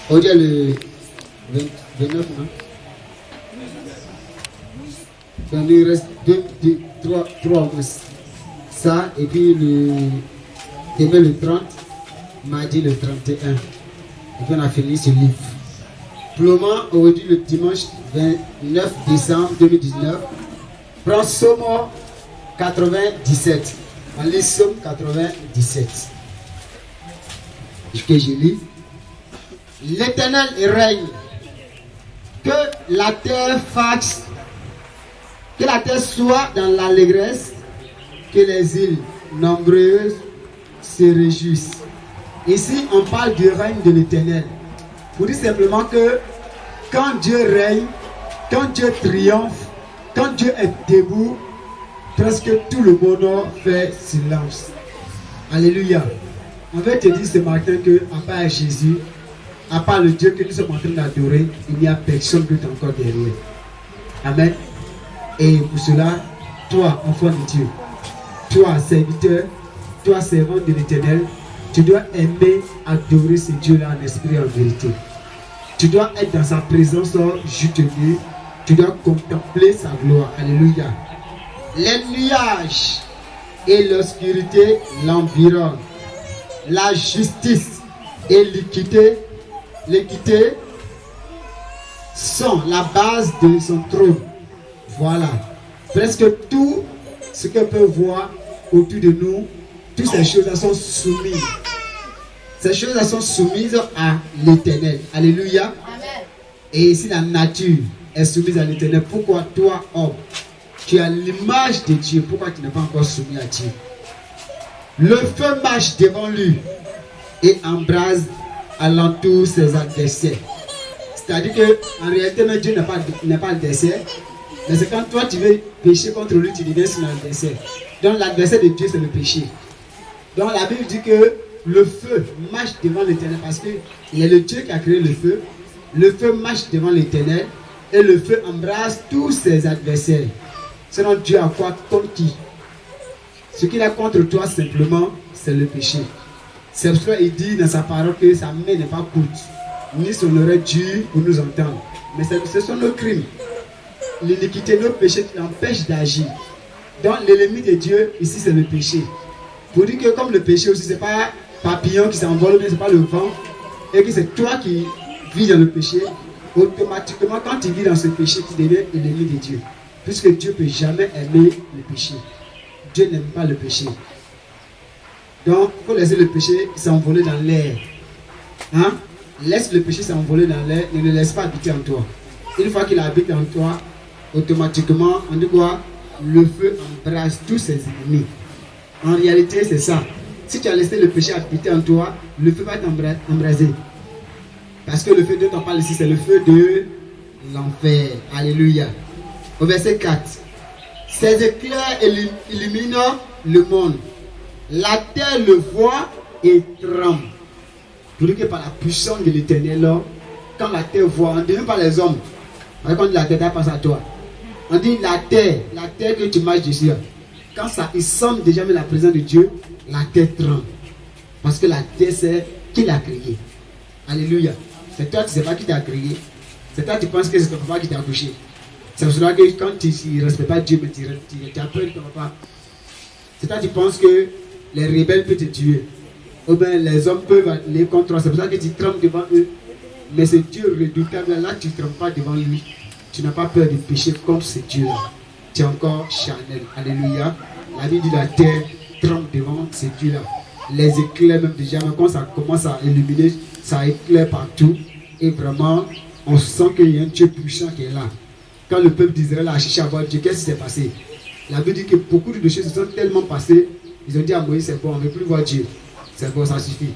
Aujourd'hui, le 29, non? Donc, il reste 3 mois. Ça, et puis demain le 30, mardi le 31. Et puis on a fini ce livre. Pour le moment, aujourd'hui, le dimanche 29 décembre 2019, prends Somme 97. On lit Somme 97. Que je lis. L'Éternel règne. Que la terre fasse, que la terre soit dans l'allégresse, que les îles nombreuses se réjouissent. Ici, on parle du règne de l'Éternel. Pour dire simplement que quand Dieu règne, quand Dieu triomphe, quand Dieu est debout, presque tout le monde fait silence. Alléluia. On veut te dire ce matin que, à part Jésus, à part le Dieu que nous sommes en train d'adorer, il n'y a personne qui est encore derrière. Amen. Et pour cela, toi, enfant de Dieu, toi, serviteur, toi, servant de l'Éternel, tu dois aimer adorer ce Dieu-là en esprit et en vérité. Tu dois être dans sa présence juste nu. Tu dois contempler sa gloire. Alléluia. Les nuages et l'obscurité l'environnent. La justice et l'équité sont la base de son trône. Voilà. Presque tout ce qu'on peut voir autour de nous, toutes ces choses-là sont soumises. Ces choses-là sont soumises à l'Éternel. Alléluia. Amen. Et si la nature est soumise à l'Éternel, pourquoi toi, homme, tu as l'image de Dieu, pourquoi tu n'es pas encore soumis à Dieu? Le feu marche devant lui et embrase alentour ses adversaires. C'est-à-dire qu'en réalité, même Dieu n'est pas adversaire. Mais c'est quand toi tu veux pécher contre lui, tu deviens son adversaire. Donc l'adversaire de Dieu, c'est le péché. Donc la Bible dit que le feu marche devant l'Éternel parce qu'il est le Dieu qui a créé le feu. Le feu marche devant l'Éternel et le feu embrase tous ses adversaires. Sinon Dieu a quoi contre qui? Ce qu'il a contre toi simplement, c'est le péché. C'est pour ça qu'il dit dans sa parole que sa main n'est pas courte, ni son oreille dure pour nous entendre. Mais ce sont nos crimes. L'iniquité, nos péchés qui l'empêchent d'agir. Donc l'ennemi de Dieu, ici c'est le péché. Pour dire que comme le péché aussi, ce n'est pas papillon qui s'envole, mais ce n'est pas le vent, et que c'est toi qui vis dans le péché, automatiquement quand tu vis dans ce péché, tu deviens ennemi de Dieu. Puisque Dieu ne peut jamais aimer le péché. Dieu n'aime pas le péché. Donc, il faut laisser le péché s'envoler dans l'air. Hein? Laisse le péché s'envoler dans l'air, ne le laisse pas habiter en toi. Une fois qu'il habite en toi, automatiquement, on dit quoi? Le feu embrase tous ses ennemis. En réalité, c'est ça. Si tu as laissé le péché habiter en toi, le feu va t'embraser. Parce que le feu dont on parle ici, c'est le feu de l'enfer. Alléluia. Au verset 4. Ces éclairs illuminent le monde. La terre le voit et tremble. Pour dire que par la puissance de l'Éternel, quand la terre voit, on ne dit même pas les hommes. Quand on dit la terre, elle pense à toi. On dit la terre que tu marches dessus. Quand ça, il sent déjà la présence de Dieu, la terre tremble. Parce que la terre, c'est qui l'a créé. Alléluia. C'est toi, tu ne sais pas qui t'a créé. C'est toi, tu penses que c'est ton papa qui t'a accouché. C'est pour cela que quand tu ne respectes pas Dieu, mais tu as peur de ton papa. C'est toi, tu penses que les rebelles peuvent te tuer. Ou bien les hommes peuvent aller contre toi. C'est pour ça que tu trembles devant eux. Mais ce Dieu redoutable, là, tu ne trembles pas devant lui. Tu n'as pas peur de pécher contre ce Dieu-là. Tu es encore charnel. Alléluia. La vie de la terre tremble devant ce Dieu-là. Les éclairs, même déjà, quand ça commence à illuminer, ça éclaire partout. Et vraiment, on sent qu'il y a un Dieu puissant qui est là. Quand le peuple d'Israël a cherché à voir Dieu, qu'est-ce qui s'est passé? La Bible dit que beaucoup de choses se sont tellement passées. Ils ont dit à Moïse, c'est bon, on ne veut plus voir Dieu. C'est bon, ça suffit.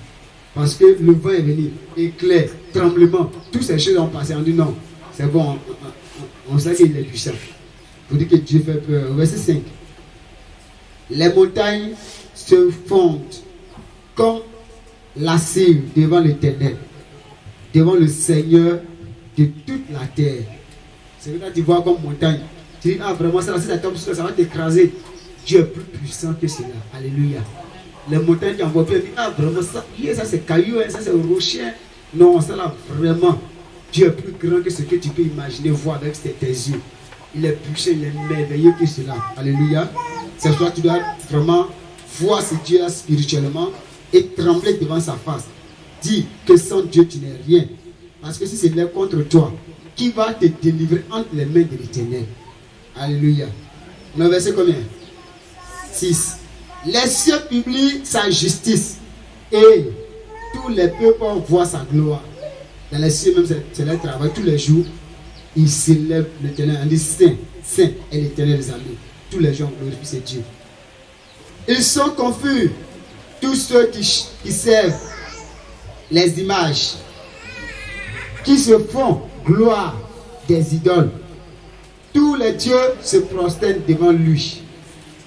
Parce que le vent est venu, éclair, tremblement, toutes ces choses ont passé. On dit non, c'est bon, on sait qu'il est puissant. Pour dire que Dieu fait peur. Verset 5. Les montagnes se fondent comme la cire devant l'Éternel, devant le Seigneur de toute la terre. C'est quand tu vois comme montagne. Tu dis, ah vraiment, ça tombe sur toi, ça va t'écraser. Dieu est plus puissant que cela. Alléluia. Les montagnes qui envoient plus, ah vraiment, ça c'est caillou, ça c'est rocher. Non, ça là, vraiment, Dieu est plus grand que ce que tu peux imaginer, voir avec tes yeux. Il est puissant, il est merveilleux que cela. Alléluia. C'est pourquoi tu dois vraiment voir ce Dieu-là spirituellement et trembler devant sa face. Dis que sans Dieu, tu n'es rien. Parce que si c'est là contre toi, qui va te délivrer entre les mains de l'Éternel? Alléluia. Le verset combien? 6. Les cieux publient sa justice et tous les peuples voient sa gloire. Dans les cieux même, c'est leur travail. Tous les jours, ils célèbrent l'Éternel. On dit Saint, Saint est l'Éternel des armées. Tous les jours, on glorifie ce Dieu. Ils sont confus, tous ceux qui servent les images, qui se font gloire des idoles. Tous les dieux se prosternent devant lui.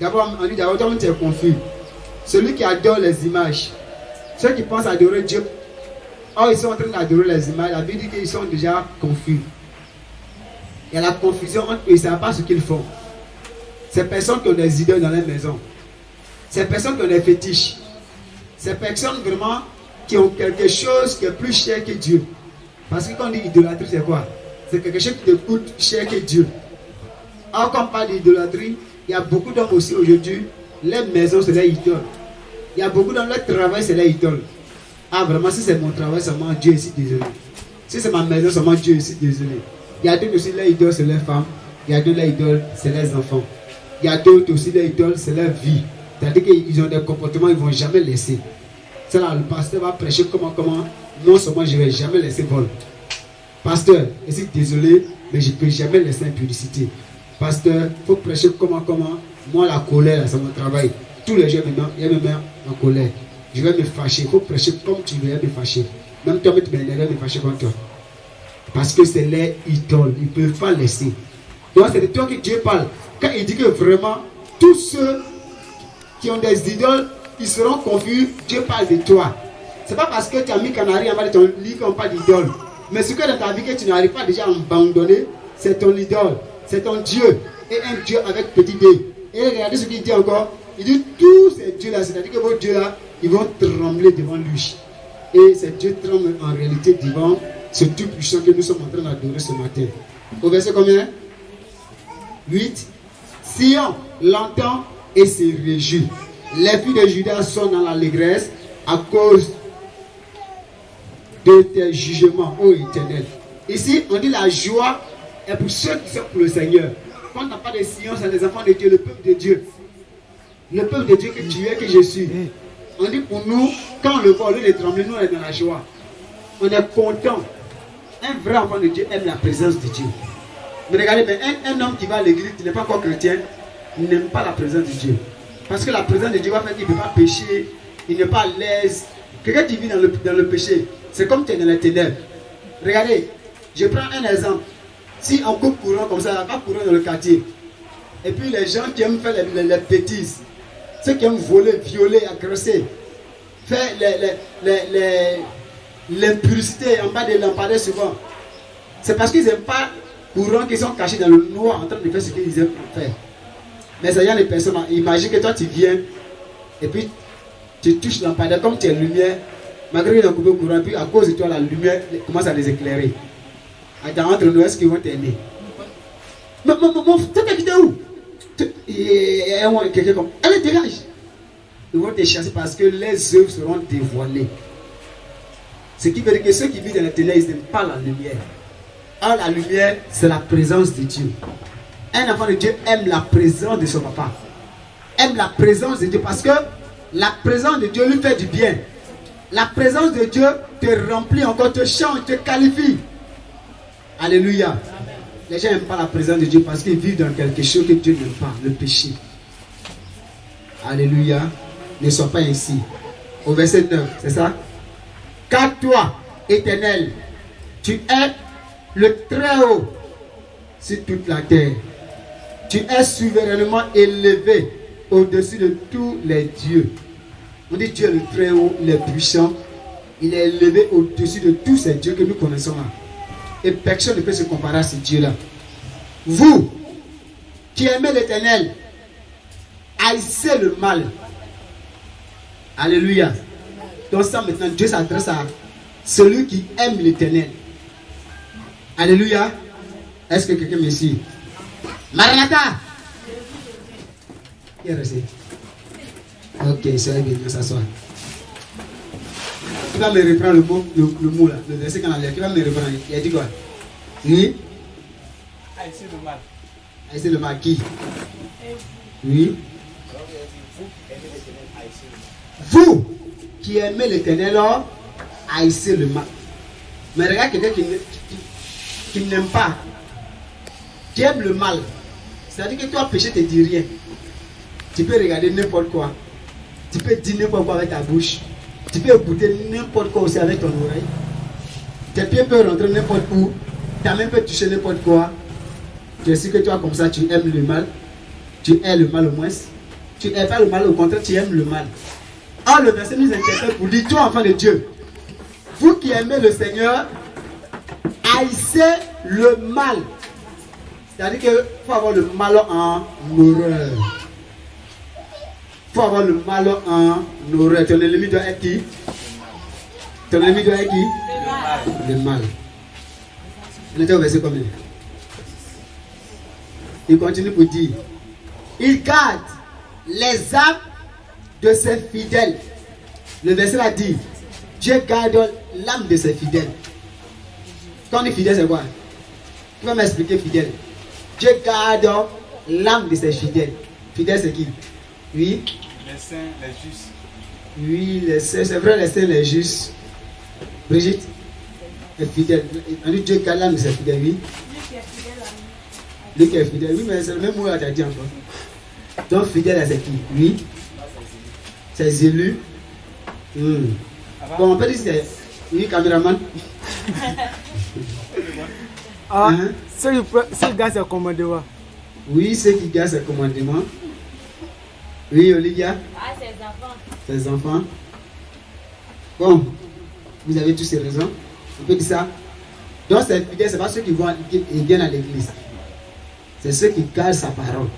D'abord, on dit d'abord, toi, tu es confus. Celui qui adore les images, ceux qui pensent adorer Dieu, or ils sont en train d'adorer les images, la Bible dit qu'ils sont déjà confus. Il y a la confusion entre eux, ils ne savent pas ce qu'ils font. Ces personnes qui ont des idoles dans leur maison, ces personnes qui ont des fétiches, ces personnes vraiment qui ont quelque chose qui est plus cher que Dieu. Parce que quand on dit idolâtrie, c'est quoi? C'est quelque chose qui te coûte cher que Dieu. Or, quand on parle d'idolâtrie, il y a beaucoup d'hommes aussi aujourd'hui, les maisons, c'est leur idole. Il y a beaucoup d'hommes, leur travail, c'est leur idole. Ah, vraiment, si c'est mon travail, seulement Dieu ici, désolé. Si c'est ma maison, seulement Dieu ici, désolé. Il y a d'autres aussi, leur idole, c'est leur femme. Il y a d'autres, leur idole, c'est leurs enfants. Il y a d'autres aussi, leur idole, c'est leur vie. C'est-à-dire qu'ils ont des comportements, ils ne vont jamais laisser. C'est là, le pasteur va prêcher comment, non seulement je ne vais jamais laisser vol. Pasteur, je suis désolé, mais je ne peux jamais laisser impudicité. Pasteur, il faut prêcher comment, moi la colère, c'est mon travail. Tous les jours, il me met en colère. Je vais me fâcher, il faut prêcher comme tu veux me fâcher. Même toi, tu vas me fâcher contre toi. Parce que c'est les idoles, ils ne peuvent pas laisser. Donc c'est de toi que Dieu parle. Quand il dit que vraiment, tous ceux qui ont des idoles, ils seront confus, Dieu parle de toi. Ce n'est pas parce que tu as mis canari en bas de ton lit qu'on parle d'idole. Mais ce que dans ta vie que tu n'arrives pas déjà à abandonner, c'est ton idole, c'est ton Dieu. Et un Dieu avec petit D. Et regardez ce qu'il dit encore. Il dit tous ces dieux-là, c'est-à-dire que vos dieux-là, ils vont trembler devant lui. Et ces dieux tremblent en réalité devant ce Dieu puissant que nous sommes en train d'adorer ce matin. Au verset combien? 8. Sion l'entend et se réjouit. Les filles de Judas sont dans l'allégresse à cause de tes jugements, ô Éternel. Ici, on dit la joie est pour ceux qui sont pour le Seigneur. Quand on n'a pas de Sion, c'est les enfants de Dieu, le peuple de Dieu. Le peuple de Dieu que tu es, que je suis. On dit pour nous, quand on le voit, au lieu de trembler, nous on est dans la joie. On est content. Un vrai enfant de Dieu aime la présence de Dieu. Mais regardez, mais un homme qui va à l'église, qui n'est pas encore chrétien, n'aime pas la présence de Dieu. Parce que la présence de Dieu va faire qu'il ne peut pas pécher, il n'est pas à l'aise. Quelqu'un qui vit dans le péché, c'est comme tu es dans les ténèbres. Regardez, je prends un exemple. Si on coupe courant comme ça, on va courir dans le quartier. Et puis les gens qui aiment faire les bêtises, ceux qui aiment voler, violer, agresser, faire l'impurité en bas des lampadaires souvent, c'est parce qu'ils n'aiment pas courant, qu'ils sont cachés dans le noir en train de faire ce qu'ils aiment faire. Mais il y a des personnes, imagine que toi tu viens et puis tu touches la lampadaire comme tu es lumière, malgré qu'ils ont coupé le courant, puis à cause de toi la lumière commence à les éclairer. Dans entre nous, est-ce qu'ils vont t'aimer? Mais tu t'es quitté où? Quelqu'un comme, allez dégage. Ils vont te chasser parce que les œuvres seront dévoilées. Ce qui veut dire que ceux qui vivent dans les ténèbres, ils n'aiment pas la lumière. Or la lumière, c'est la présence de Dieu. Un enfant de Dieu aime la présence de son papa. Aime la présence de Dieu parce que la présence de Dieu lui fait du bien. La présence de Dieu te remplit encore, te change, te qualifie. Alléluia. Amen. Les gens n'aiment pas la présence de Dieu parce qu'ils vivent dans quelque chose que Dieu n'aime pas, le péché. Alléluia. Ne sois pas ainsi. Au verset 9, c'est ça? Car toi, Éternel, tu es le Très-Haut sur toute la terre. Tu es souverainement élevé au-dessus de tous les dieux. On dit Dieu est le Très-Haut, il est puissant. Il est élevé au-dessus de tous ces dieux que nous connaissons là. Et personne ne peut se comparer à ce Dieu-là. Vous, qui aimez l'Éternel, haïssez le mal. Alléluia. Donc ça maintenant, Dieu s'adresse celui qui aime l'Éternel. Alléluia. Est-ce que quelqu'un me suit? Maranatha. Qui est resté? Ok, soyez bien, s'asseoir. Qui va me reprendre le mot là, le verset qu'on a lu? Qui va me reprendre? Il a dit quoi? Oui. Haïssez le mal. Haïssez le mal qui? Oui. Vous qui aimez l'Éternel, haïssez le mal. Mais regarde quelqu'un qui n'aime pas, qui aime le mal. C'est-à-dire que toi, péché te dit rien. Tu peux regarder n'importe quoi. Tu peux dire n'importe quoi avec ta bouche. Tu peux écouter n'importe quoi aussi avec ton oreille. Tes pieds peuvent rentrer n'importe où. Ta main peut toucher n'importe quoi. Tu sais que toi, comme ça, tu aimes le mal. Tu hais le mal au moins. Tu n'aimes pas le mal, au contraire, tu aimes le mal. Ah, le verset nous interpelle pour dire, toi, enfant de Dieu, vous qui aimez le Seigneur, haïssez le mal. C'est-à-dire qu'il faut avoir le mal en horreur. Il faut avoir le mal en horreur. Ton ennemi doit être qui? Ton ennemi doit être qui? Le mal. On était au verset combien? Il continue pour dire, il garde les âmes de ses fidèles. Le verset là dit, Dieu garde l'âme de ses fidèles. Quand on dit fidèle, c'est quoi? Tu vas m'expliquer fidèle. Dieu garde l'âme de ses fidèles. Fidèle, c'est qui? Oui. Les saints, les justes. Oui, les saints, c'est vrai, les saints, les justes. Brigitte, les fidèles. On dit Dieu garde l'âme de ses fidèles, oui. Lui qui est fidèle, oui, mais c'est le même mot que tu as dit encore. Donc, fidèle, c'est qui? Oui. C'est élus. Bon, on peut dire que c'est. Oui, caméraman. Ceux qui gardent ses commandements. Oui, ceux qui gardent ses commandements. Oui, Olivia. Ses enfants. Ses enfants. Bon, vous avez toutes ces raisons. On peut dire ça. Donc, c'est fidèle, ce n'est pas ceux qui viennent à l'église. C'est ceux qui gardent sa parole.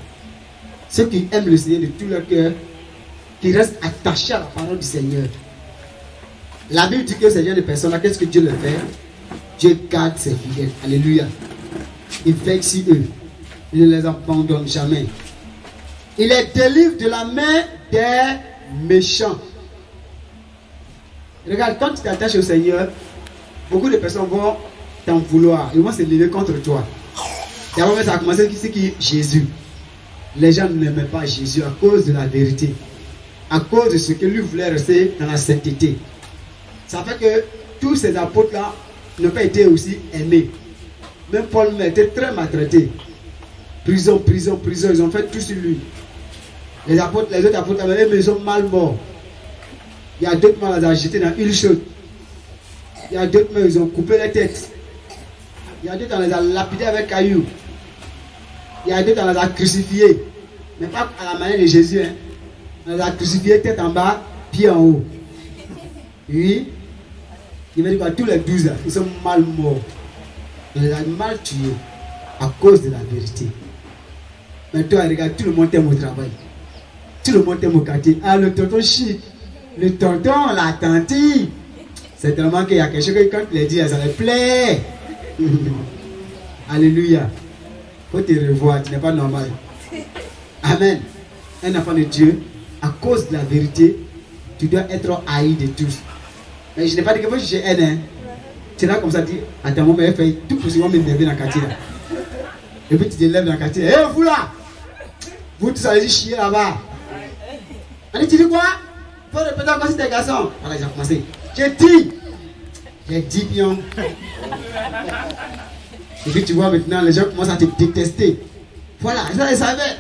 Ceux qui aiment le Seigneur de tout leur cœur, qui restent attachés à la parole du Seigneur. La Bible dit que ces genre de personnes-là, qu'est-ce que Dieu leur fait? Dieu garde ses fidèles. Alléluia. Il veille sur eux. Il ne les abandonne jamais. Il les délivre de la main des méchants. Regarde, quand tu t'attaches au Seigneur, beaucoup de personnes vont t'en vouloir. Ils vont se lever contre toi. D'abord, ça a commencé ici qui Jésus. Les gens n'aimaient pas Jésus à cause de la vérité. À cause de ce que lui voulait rester dans la sainteté. Ça fait que tous ces apôtres-là n'ont pas été aussi aimés. Même Paul a été très maltraité. Prison, prison, prison. Ils ont fait tout sur lui. Les autres apôtres, ils ont mal mort. Il y a d'autres morts, ils ont jeté dans une chaude. Il y a d'autres morts, ils ont coupé les têtes. Il y a d'autres, on les a lapidés avec cailloux. Il y a d'autres, on les a crucifiés. Mais pas à la manière de Jésus. Hein. On les a crucifiés tête en bas, pied en haut. Oui. Il m'a dit quoi, tous les 12 là, ils sont mal morts. On les a mal tués à cause de la vérité. Mais toi, regarde, tout le monde t'aime au travail. Tout le monde t'aime au quartier. Ah, le tonton chic. Le tonton, la tante. C'est tellement qu'il y a quelque chose que quand tu les dis, ça les plaît. Alléluia. Faut te revoir, tu n'es pas normal. Amen. Un enfant de Dieu, à cause de la vérité, tu dois être haï de tous. Mais je n'ai pas dit que vous cherchez haine. Hein. Tu es là comme ça, tu dis, attends, mon père fait tout pour moi m'énerver dans le quartier. Là. Et puis tu te lèves dans le quartier. Hé, vous là! Vous tous allez chier là-bas. Allez, tu dis quoi? Faut répéter encore si t'es garçon. Voilà, j'ai commencé. J'ai dit bien. Et puis tu vois maintenant, les gens commencent à te détester. Voilà, ça je savais.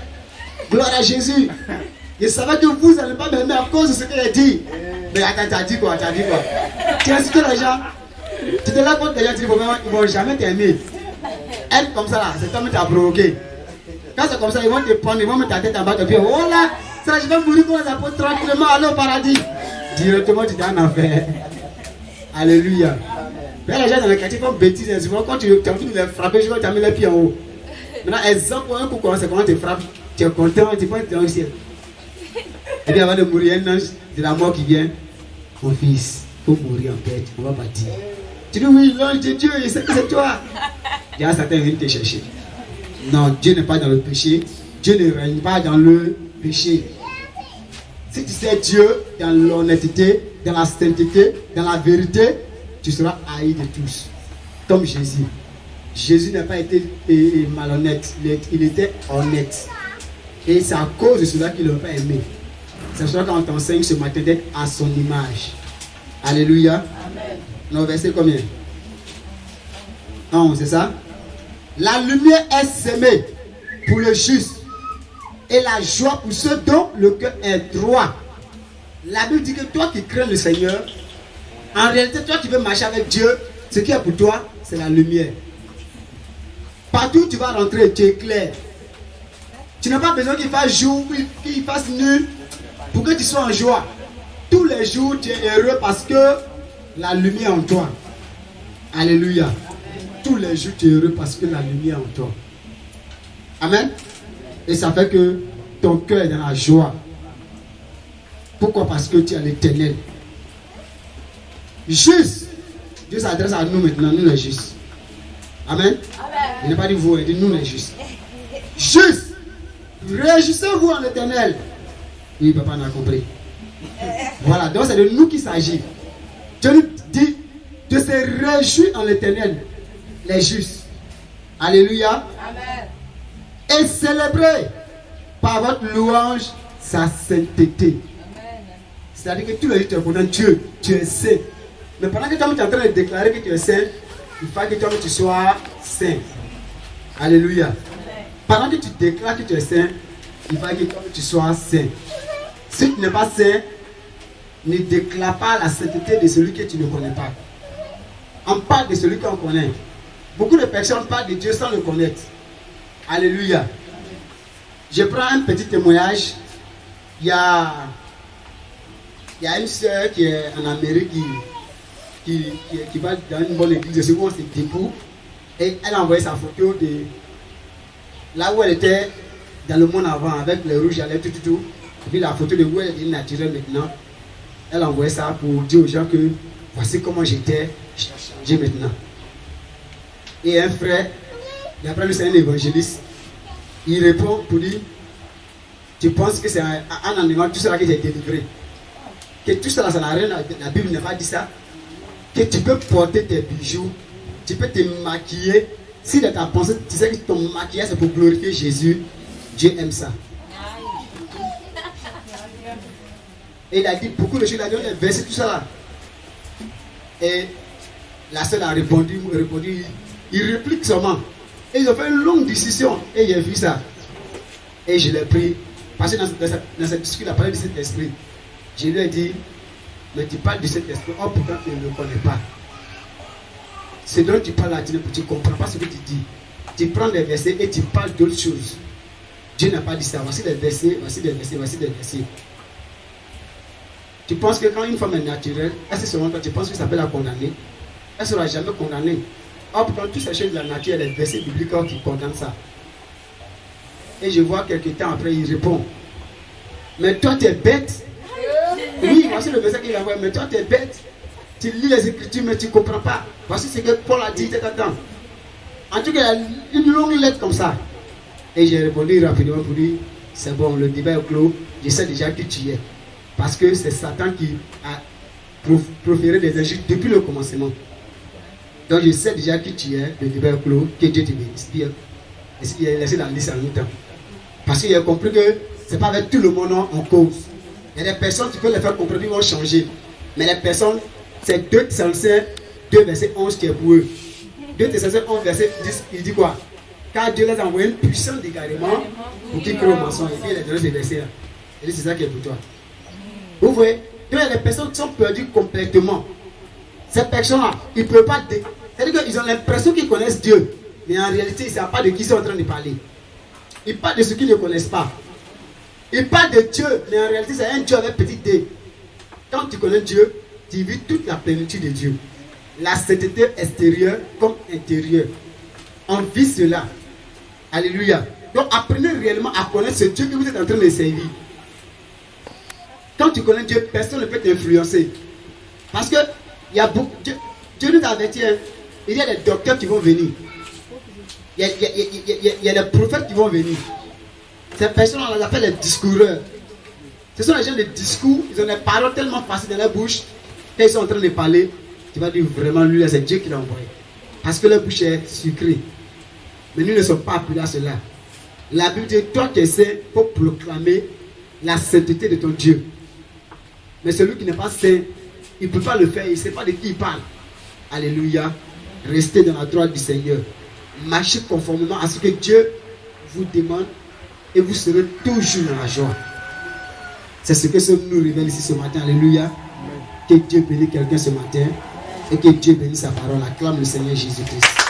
Gloire à Jésus. Je savais que vous n'allez pas m'aimer à cause de ce qu'il a dit. Mais attends, t'as dit quoi? Tu as insulté les gens. Tu te là contre les gens, tu dis, ils ne vont jamais t'aimer. Elle comme ça là, cet homme t'a provoqué. Quand c'est comme ça, ils vont te prendre, ils vont mettre ta tête en bas et puis oh là, ça je vais mourir comme les apôtres tranquillement, aller au paradis. Directement, tu es en enfer. Alléluia. Mais les gens dans le quartier font bêtises, souvent quand tu as envie de les frapper, je vais t'amener les pieds en haut. Maintenant, exemple, un coup, c'est comment tu frappes, tu es content, tu peux être dans le ciel. Et puis avant de mourir, un ange de la mort qui vient, mon fils, pour mourir en paix, on va partir. Tu dis oui, l'ange de Dieu, il sait que c'est toi. Il y a certains qui viennent te chercher. Non, Dieu n'est pas dans le péché. Dieu ne règne pas dans le péché. Si tu sais Dieu dans l'honnêteté, dans la sainteté, dans la vérité, tu seras haï de tous. Comme Jésus. Jésus n'a pas été malhonnête, il était honnête. Et c'est à cause de cela qu'il ne l'a pas aimé. C'est pour cela qu'on t'enseigne ce matin d'être à son image. Alléluia. Amen. Non, verset combien? 11, c'est ça? La lumière est sémée pour le juste et la joie pour ceux dont le cœur est droit. La Bible dit que toi qui crains le Seigneur, en réalité, toi qui veux marcher avec Dieu, ce qui est pour toi, c'est la lumière. Partout où tu vas rentrer, tu es clair. Tu n'as pas besoin qu'il fasse jour, qu'il fasse nuit, pour que tu sois en joie. Tous les jours, tu es heureux parce que la lumière en toi. Alléluia. Tous les jours, tu es heureux parce que la lumière en toi. Amen. Et ça fait que ton cœur est dans la joie. Pourquoi? Parce que tu as l'Éternel. Juste. Dieu s'adresse à nous maintenant, nous les justes. Amen. Il n'a pas dit vous, il dit nous les justes. Juste. Réjouissez-vous en l'Éternel. Oui, papa, on a compris. Voilà, donc c'est de nous qu'il s'agit. Dieu nous dit de se réjouir en l'Éternel, les justes. Alléluia. Amen. Et célébrer par votre louange sa sainteté. C'est-à-dire que tous les jours tu es content, Dieu, tu es saint. Mais pendant que toi tu es en train de déclarer que tu es saint, il faut que toi tu sois saint. Alléluia. Pendant que tu déclares que tu es saint, il faut que toi tu sois saint. Si tu n'es pas saint, ne déclare pas la sainteté de celui que tu ne connais pas. On parle de celui qu'on connaît. Beaucoup de personnes parlent de Dieu sans le connaître. Alléluia. Je prends un petit témoignage. Il y a une soeur qui est en Amérique qui va dans une bonne église de ce qu'on s'est debout. Et elle a envoyé sa photo de là où elle était dans le monde avant avec les rouges à lèvres, tout. Et puis la photo de où elle est naturelle maintenant. Elle a envoyé ça pour dire aux gens que voici comment j'étais, j'ai maintenant. Et un frère, d'après lui c'est un évangéliste, il répond pour dire, tu penses que c'est un animal, tout cela qui t'est délivré. Que tout cela, ça n'a rien, la Bible n'a pas dit ça. Que tu peux porter tes bijoux, tu peux te maquiller. Si dans ta pensée, tu sais que ton maquillage c'est pour glorifier Jésus, Dieu aime ça. Et il a dit beaucoup de choses, il a dit versé tout ça là. Et la sœur a répondu, il réplique seulement. Et ils ont fait une longue discussion et j'ai vu ça. Et je l'ai pris, parce que dans cette discussion, il a parlé de cet esprit. Je lui ai dit, mais tu parles de cet esprit, oh pourtant tu ne le connais pas. C'est donc tu parles là, tu ne comprends pas ce que tu dis. Tu prends des versets et tu parles d'autres choses. Dieu n'a pas dit ça. Voici des versets, voici des versets, voici des versets. Tu penses que quand une femme est naturelle, est-ce que selon toi tu penses que ça peut la condamner? Elle ne sera jamais condamnée. Or, pourtant, toutes ces choses de la nature, il y a des versets bibliques qui condamnent ça. Et je vois quelques temps après, il répond, mais toi tu es bête. Oui, voici le verset qu'il a envoyé, mais toi tu es bête. Tu lis les Écritures, mais tu ne comprends pas. Voici ce que Paul a dit, t'attends. En tout cas, il y a une longue lettre comme ça. Et j'ai répondu rapidement pour dire, c'est bon, le débat est clos, je sais déjà qui tu es. Parce que c'est Satan qui a proféré des injures depuis le commencement. Donc je sais déjà qui tu es, le débat est clos, que Dieu te bénisse. Il a laissé la liste en même temps. Parce qu'il a compris que ce n'est pas avec tout le monde en cause. Il y a des personnes, tu peux les faire comprendre, ils vont changer. Mais les personnes, c'est 2 Thessaloniciens 2 verset 11 qui est pour eux. 2 Thessaloniciens 11 verset 10, il dit quoi? Car Dieu les a envoyé une puissance d'égarement pour qu'ils croient au mensonge. Et puis il a donné ces versets là. Il dit c'est ça qui est pour toi. Vous voyez? Donc il y a des personnes qui sont perdues complètement. Ces personnes-là, ils ne peuvent pas. C'est-à-dire qu'ils ont l'impression qu'ils connaissent Dieu. Mais en réalité, ils ne savent pas de qui ils sont en train de parler. Ils parlent de ce qu'ils ne connaissent pas. Ils parlent de Dieu, mais en réalité, c'est un Dieu avec petit d. Quand tu connais Dieu, tu vis toute la plénitude de Dieu. La sainteté extérieure comme intérieure. On vit cela. Alléluia. Donc apprenez réellement à connaître ce Dieu que vous êtes en train de servir. Quand tu connais Dieu, personne ne peut t'influencer. Parce que Il y a beaucoup. Dieu nous a averti, hein. Il y a des docteurs qui vont venir. Il y a des prophètes qui vont venir. Ces personnes, on les appelle les discoureurs. Ce sont les gens de discours, ils ont des paroles tellement faciles dans leur bouche. Quand ils sont en train de parler, tu vas dire vraiment, lui, c'est Dieu qui l'a envoyé. Parce que leur bouche est sucrée. Mais nous ne sommes pas appelés à cela. La Bible dit, toi qui es saint, il faut proclamer la sainteté de ton Dieu. Mais celui qui n'est pas saint, il ne peut pas le faire, il ne sait pas de qui il parle. Alléluia. Restez dans la droite du Seigneur. Marchez conformément à ce que Dieu vous demande et vous serez toujours dans la joie. C'est ce que ça nous révèle ici ce matin. Alléluia. Que Dieu bénisse quelqu'un ce matin et que Dieu bénisse sa parole. Acclame le Seigneur Jésus-Christ.